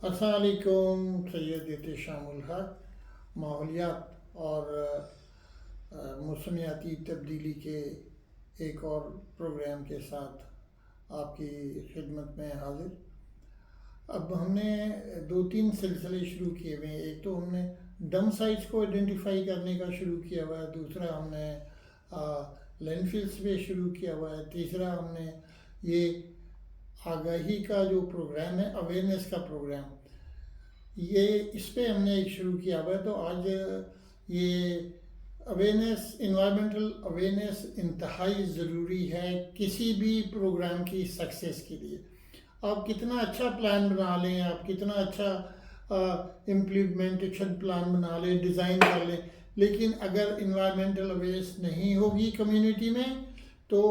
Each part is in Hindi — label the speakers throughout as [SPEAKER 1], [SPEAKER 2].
[SPEAKER 1] अस्सलाम वालेकुम। सैयद एहतेशामुल हक माहौलियात और मौसमियाती तब्दीली के एक और प्रोग्राम के साथ आपकी खिदमत में हाजिर। अब हमने दो तीन सिलसिले शुरू किए हुए हैं। एक तो हमने डम साइट्स को आइडेंटिफाई करने का शुरू किया हुआ है, दूसरा हमने लैंडफिल्स पे शुरू किया हुआ है, तीसरा हमने ये आगाही का जो प्रोग्राम है, अवेयरनेस का प्रोग्राम, ये इस पे हमने एक शुरू किया हुआ है। तो आज ये अवेयरनेस, इन्वायरमेंटल अवेयरनेस इंतहाई ज़रूरी है किसी भी प्रोग्राम की सक्सेस के लिए। आप कितना अच्छा प्लान बना लें, आप कितना अच्छा इम्प्लीमेंटेशन प्लान बना लें, डिज़ाइन कर लें, लेकिन अगर इन्वायरमेंटल अवेयरनेस नहीं होगी कम्युनिटी में तो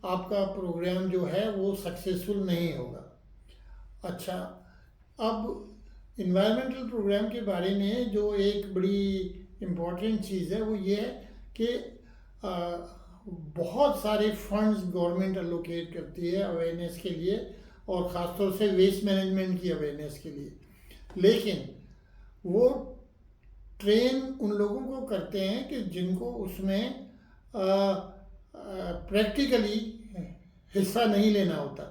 [SPEAKER 1] आपका प्रोग्राम जो है वो सक्सेसफुल नहीं होगा। अच्छा, अब इन्वायरमेंटल प्रोग्राम के बारे में जो एक बड़ी इम्पॉर्टेंट चीज़ है वो ये है कि बहुत सारे फंड्स गवर्नमेंट अलोकेट करती है अवेयरनेस के लिए, और ख़ासतौर से वेस्ट मैनेजमेंट की अवेयरनेस के लिए, लेकिन वो ट्रेन उन लोगों को करते हैं कि जिनको उसमें प्रैक्टिकली हिस्सा नहीं लेना होता।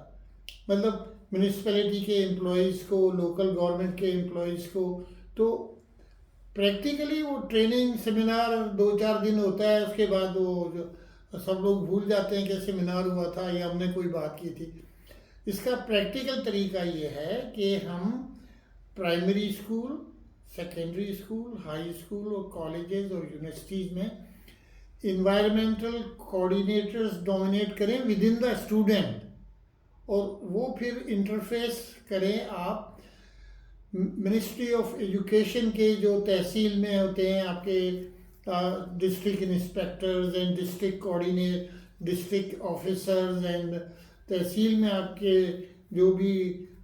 [SPEAKER 1] मतलब म्यूनिसिपैलिटी के एम्प्लॉयज़ को, लोकल गवर्नमेंट के एम्प्लॉयज़ को, तो प्रैक्टिकली वो ट्रेनिंग सेमिनार 2-4 दिन होता है, उसके बाद वो सब लोग भूल जाते हैं कि सेमिनार हुआ था या हमने कोई बात की थी। इसका प्रैक्टिकल तरीका ये है कि हम primary school, secondary school, high school और कॉलेजेस और यूनिवर्सिटीज़ में इन्वायरमेंटल कोऑर्डिनेटर्स डोमिनेट करें विद इन द स्टूडेंट, और वो फिर इंटरफेस करें आप मिनिस्ट्री ऑफ एजुकेशन के जो तहसील में होते हैं आपके district inspectors and district coordinate, district officers and tehsil में आपके जो भी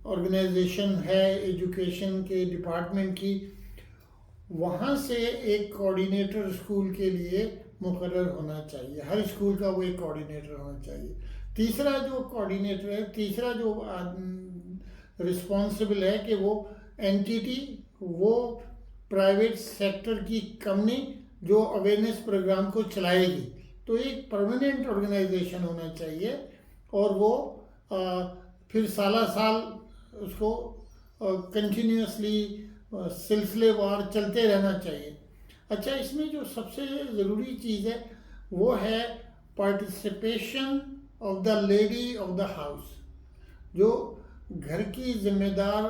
[SPEAKER 1] ऑर्गेनाइजेशन है एजुकेशन के डिपार्टमेंट की, वहाँ से एक कोऑर्डिनेटर स्कूल के लिए मुकर्रर होना चाहिए। हर स्कूल का वो एक कोऑर्डिनेटर होना चाहिए। तीसरा जो कोऑर्डिनेटर है, तीसरा जो रिस्पॉन्सिबल है कि वो एंटिटी, वो प्राइवेट सेक्टर की कंपनी जो अवेयरनेस प्रोग्राम को चलाएगी, तो एक परमानेंट ऑर्गेनाइजेशन होना चाहिए, और वो फिर साला साल उसको कंटिन्यूसली सिलसिलेवार चलते रहना चाहिए। अच्छा, इसमें जो सबसे ज़रूरी चीज़ है वो है participation of the lady of the house. जो घर की जिम्मेदार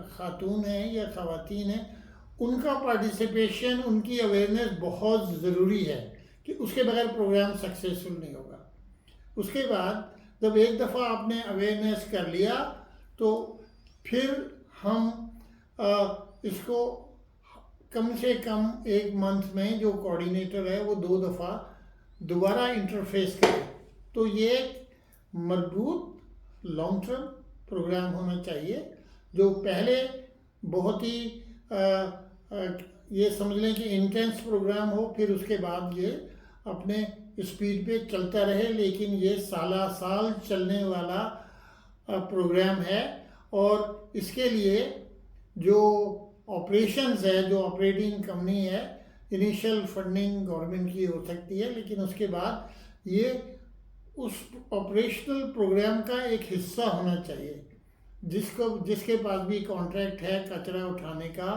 [SPEAKER 1] खातून हैं या ख़वातीन हैं, उनका पार्टिसिपेशन, उनकी अवेयरनेस बहुत ज़रूरी है कि उसके बगैर प्रोग्राम सक्सेसफुल नहीं होगा। उसके बाद जब एक दफ़ा आपने अवेयरनेस कर लिया तो फिर हम इसको कम से कम एक मंथ में जो कोऑर्डिनेटर है वो 2 दफ़ा दोबारा इंटरफेस करे। तो ये एक मजबूत लॉन्ग टर्म प्रोग्राम होना चाहिए, जो पहले बहुत ही ये समझ लें कि इंटेंस प्रोग्राम हो, फिर उसके बाद ये अपने स्पीड पे चलता रहे, लेकिन ये साला साल चलने वाला प्रोग्राम है। और इसके लिए जो ऑपरेशंस है, जो ऑपरेटिंग कंपनी है, इनिशियल फंडिंग गवर्नमेंट की हो सकती है, लेकिन उसके बाद ये उस ऑपरेशनल प्रोग्राम का एक हिस्सा होना चाहिए। जिसके पास भी कॉन्ट्रैक्ट है कचरा उठाने का,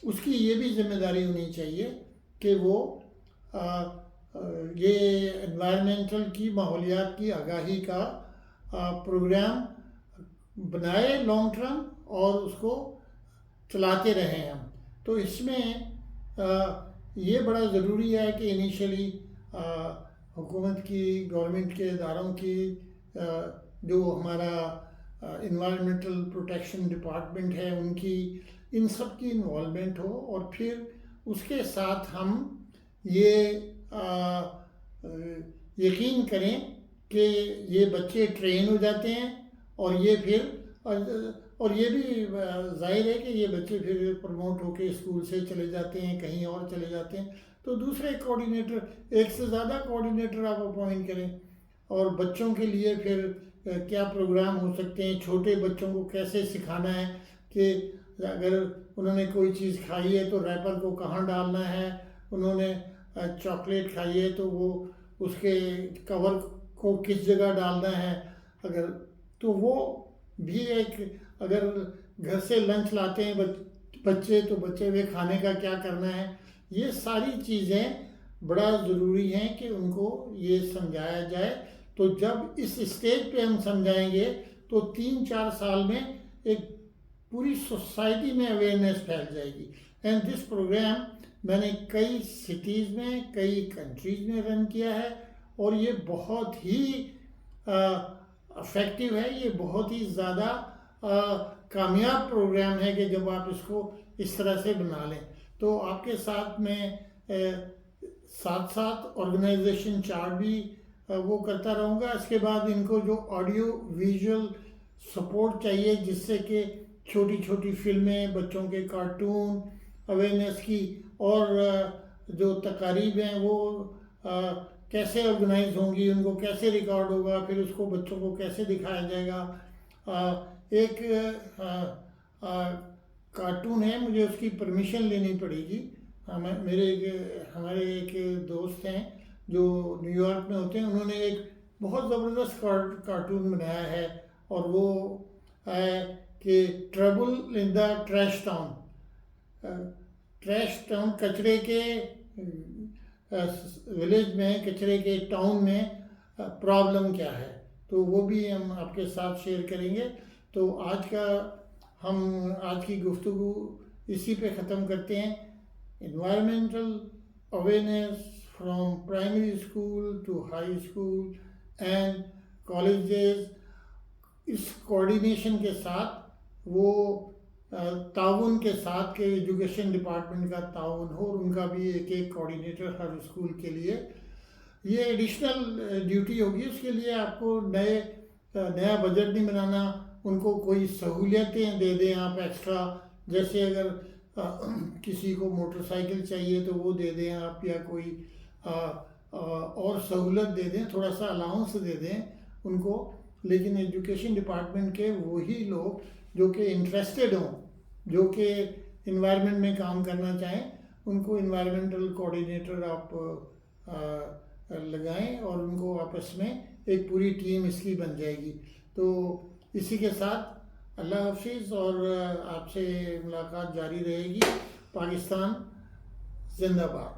[SPEAKER 1] उसकी ये भी जिम्मेदारी होनी चाहिए कि वो ये एनवायरमेंटल की, माहौलियात की आगाही का प्रोग्राम बनाए लॉन्ग टर्म, और उसको चलाते रहें हम। तो इसमें ये बड़ा ज़रूरी है कि इनिशियली हुकूमत की, गवर्नमेंट के इदारों की, जो हमारा इन्वायरमेंटल प्रोटेक्शन डिपार्टमेंट है उनकी, इन सब की इन्वॉल्वमेंट हो, और फिर उसके साथ हम ये यकीन करें कि ये बच्चे ट्रेन हो जाते हैं, और ये फिर और ये भी जाहिर है कि ये बच्चे फिर प्रमोट होकर स्कूल से चले जाते हैं, कहीं और चले जाते हैं, तो दूसरे कोऑर्डिनेटर, एक से ज़्यादा कोऑर्डिनेटर आप अपॉइंट करें। और बच्चों के लिए फिर क्या प्रोग्राम हो सकते हैं, छोटे बच्चों को कैसे सिखाना है कि अगर उन्होंने कोई चीज़ खाई है तो रैपर को कहाँ डालना है, उन्होंने चॉकलेट खाई है तो वो उसके कवर को किस जगह डालना है, अगर तो वो भी एक, अगर घर से लंच लाते हैं बच्चे तो बच्चे वे खाने का क्या करना है, ये सारी चीज़ें बड़ा ज़रूरी हैं कि उनको ये समझाया जाए। तो जब इस स्टेज पे हम समझाएंगे तो 3-4 साल में एक पूरी सोसाइटी में अवेयरनेस फैल जाएगी। एंड दिस प्रोग्राम मैंने कई सिटीज़ में, कई कंट्रीज़ में रन किया है और ये बहुत ही इफ़ेक्टिव है, ये बहुत ही ज़्यादा कामयाब प्रोग्राम है कि जब आप इसको इस तरह से बना लें। तो आपके साथ में साथ साथ ऑर्गेनाइजेशन चार्ट भी वो करता रहूँगा। इसके बाद इनको जो ऑडियो विजुअल सपोर्ट चाहिए जिससे कि छोटी छोटी फिल्में, बच्चों के कार्टून, अवेयरनेस की और जो तकारीब हैं वो कैसे ऑर्गेनाइज होंगी, उनको कैसे रिकॉर्ड होगा, फिर उसको बच्चों को कैसे दिखाया जाएगा। एक कार्टून है, मुझे उसकी परमिशन लेनी पड़ेगी। हमारे एक दोस्त हैं जो न्यूयॉर्क में होते हैं, उन्होंने एक बहुत ज़बरदस्त कार्टून बनाया है और वो है कि trouble in the trash town. Trash town कचरे के विलेज में, कचरे के टाउन में प्रॉब्लम क्या है, तो वो भी हम आपके साथ शेयर करेंगे। तो आज की गुफ्तगू इसी पे ख़त्म करते हैं। Environmental awareness from primary school to high school and colleges, इस कोऑर्डिनेशन के साथ वो ताउन के साथ के एजुकेशन डिपार्टमेंट का ताउन हो और उनका भी एक एक कोऑर्डिनेटर हर स्कूल के लिए, ये एडिशनल ड्यूटी होगी। उसके लिए आपको नया बजट नहीं बनाना, उनको कोई सहूलियतें दे दें आप एक्स्ट्रा, जैसे अगर किसी को मोटरसाइकिल चाहिए तो वो दे दें आप, या कोई और सहूलत दे दें, थोड़ा सा अलाउंस दे दें उनको। लेकिन एजुकेशन डिपार्टमेंट के वही लोग जो कि इंटरेस्टेड हों, जो कि इन्वायरमेंट में काम करना चाहें, उनको इन्वायरमेंटल कोऑर्डिनेटर आप लगाएं और उनको आपस में एक पूरी टीम इसकी बन जाएगी। तो इसी के साथ अल्लाह हाफिज़ और आपसे मुलाकात जारी रहेगी। पाकिस्तान जिंदाबाद।